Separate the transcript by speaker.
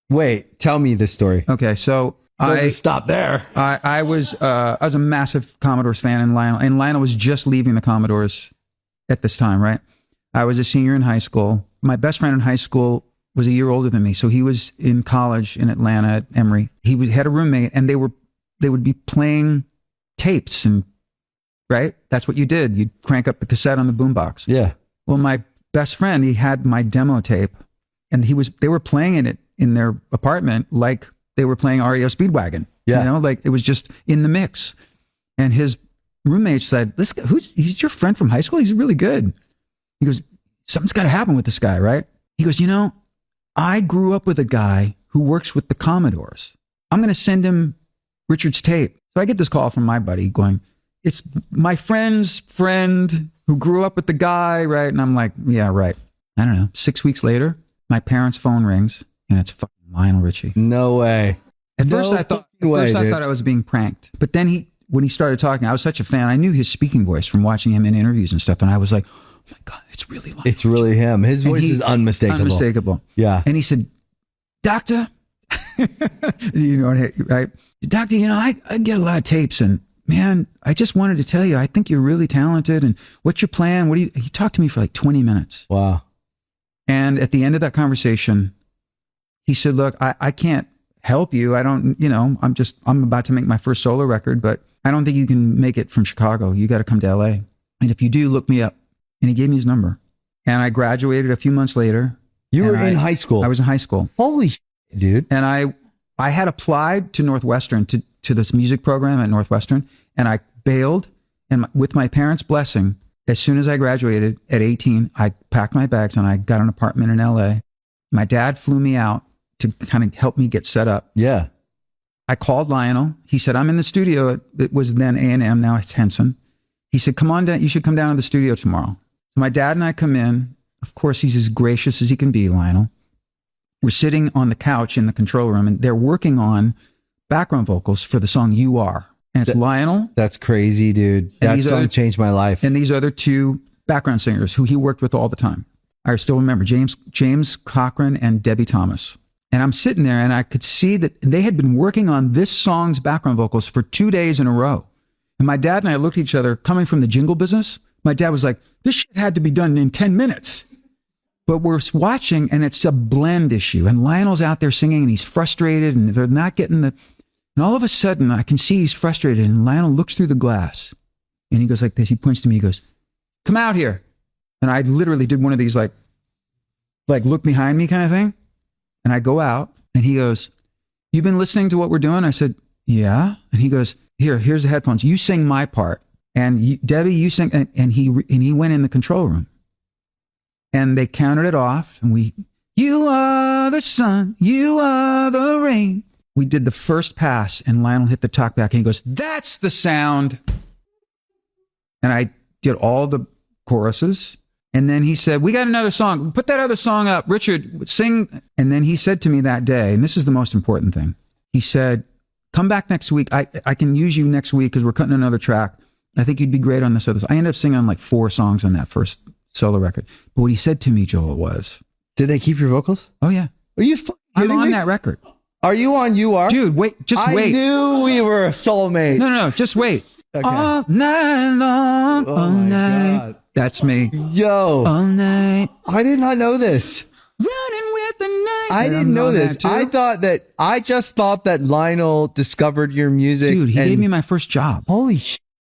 Speaker 1: Wait, tell me this story.
Speaker 2: Okay, so
Speaker 1: Just stop there.
Speaker 2: I was a massive Commodores fan, and Lionel was just leaving the Commodores at this time, right? I was a senior in high school. My best friend in high school was a year older than me, so he was in college in Atlanta at Emory. Had a roommate, and they would be playing tapes, and right, that's what you did. You'd crank up the cassette on the boombox.
Speaker 1: Yeah.
Speaker 2: Well, my best friend, he had my demo tape, and they were playing it in their apartment like they were playing REO Speedwagon.
Speaker 1: Yeah.
Speaker 2: You know, like it was just in the mix. And his roommate said, "This guy, he's your friend from high school? He's really good." He goes, "Something's got to happen with this guy, right?" He goes, "I grew up with a guy who works with the Commodores. I'm going to send him Richard's tape." So I get this call from my buddy going, "It's my friend's friend who grew up with the guy, right?" And I'm like, "Yeah, right." I don't know. 6 weeks later, my parents' phone rings, and it's fucking Lionel Richie.
Speaker 1: No way.
Speaker 2: At first, I thought I was being pranked. But then when he started talking, I was such a fan. I knew his speaking voice from watching him in interviews and stuff. And I was like, "Oh my God, it's really Lionel
Speaker 1: It's really him. His voice is unmistakable.
Speaker 2: Unmistakable.
Speaker 1: Yeah.
Speaker 2: And he said, "Doctor," right? "Doctor, I get a lot of tapes, and man, I just wanted to tell you, I think you're really talented. And what's your plan? He talked to me for like 20 minutes.
Speaker 1: Wow.
Speaker 2: And at the end of that conversation, he said, "Look, I can't help you. I don't, I'm about to make my first solo record, but I don't think you can make it from Chicago. You got to come to LA. And if you do, look me up." And he gave me his number. And I graduated a few months later.
Speaker 1: You were in high school.
Speaker 2: I was in high school.
Speaker 1: Holy shit, dude.
Speaker 2: And I had applied to Northwestern, to this music program at Northwestern, and I bailed. And with my parents' blessing, as soon as I graduated at 18, I packed my bags and I got an apartment in LA. My dad flew me out to kind of help me get set up.
Speaker 1: Yeah.
Speaker 2: I called Lionel. He said, "I'm in the studio." It was then A&M, now it's Henson. He said, "Come on down. You should come down to the studio tomorrow." So my dad and I come in. Of course, he's as gracious as he can be, Lionel. We're sitting on the couch in the control room, and they're working on background vocals for the song "You Are." And it's Lionel.
Speaker 1: That's crazy, dude. That song changed my life.
Speaker 2: And these other two background singers who he worked with all the time. I still remember James Cochran and Debbie Thomas. And I'm sitting there, and I could see that they had been working on this song's background vocals for 2 days in a row. And my dad and I looked at each other, coming from the jingle business. My dad was like, "This shit had to be done in 10 minutes. But we're watching, and it's a blend issue. And Lionel's out there singing, and he's frustrated, and they're not getting the... And all of a sudden, I can see he's frustrated, and Lionel looks through the glass, and he goes like this. He points to me. He goes, "Come out here." And I literally did one of these, like look behind me kind of thing. And I go out, and he goes, "You've been listening to what we're doing?" I said, "Yeah." And he goes, Here's the headphones. You sing my part. And Debbie, you sing." And he went in the control room. And they counted it off. And "You are the sun, you are the rain." We did the first pass, and Lionel hit the talk back, and he goes, "That's the sound." And I did all the choruses. And then he said, "We got another song. Put that other song up. Richard, sing." And then he said to me that day, and this is the most important thing. He said, "Come back next week. I can use you next week because we're cutting another track. I think you'd be great on this other." I ended up singing on like 4 songs on that first solo record. But what he said to me, Joel, was...
Speaker 1: Did they keep your vocals?
Speaker 2: Oh, yeah.
Speaker 1: Are you fucking kidding
Speaker 2: I'm on
Speaker 1: me?
Speaker 2: that record.
Speaker 1: Are you on You Are?
Speaker 2: Dude, wait. Just wait.
Speaker 1: I knew we were soulmates.
Speaker 2: No. Just wait.
Speaker 1: Okay.
Speaker 2: All night long,
Speaker 1: Oh
Speaker 2: all
Speaker 1: my
Speaker 2: night.
Speaker 1: God.
Speaker 2: That's me.
Speaker 1: Yo.
Speaker 2: All night.
Speaker 1: I did not know this.
Speaker 2: Running with the night.
Speaker 1: I didn't know this. I just thought that Lionel discovered your music.
Speaker 2: Dude, he gave me my first job.
Speaker 1: Holy shit.